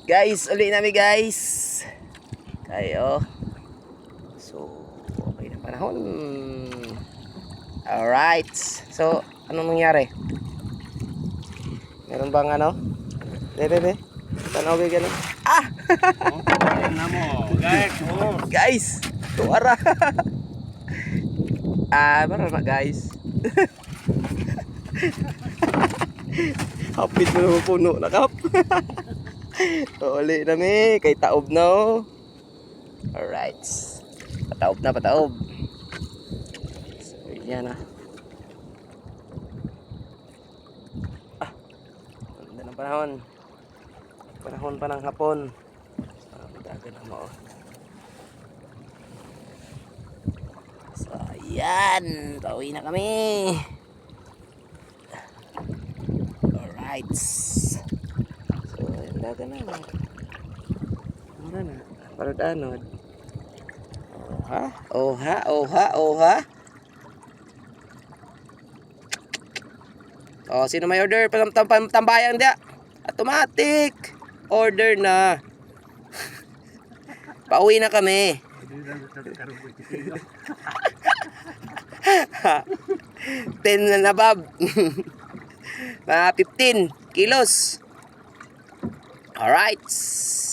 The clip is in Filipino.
Guys, uli namin guys. Kayo. So, okay na panahon. Alright. So, anong nangyari? Meron bang ano? Dede. Tanaw kayo gano'n. Ah! Guys! Tuwara! Meron na guys. Hapit mo naman puno na kap. Uli na mi. Kay taob na oh. Alright. Pataob na, pataob. So, yan ah. Ganda ng panahon. Panahon pa ng hapon. Dagan na mo. So, ayan. Pauwi na kami. Alright. So, ayan, dagan na. Mura na. Parod-anod. Oha. Oh, sino may order? Tambayan dia. Automatic. Order na. Pauwi na kami. 10 na nabab. Mga 15 kilos. Alright.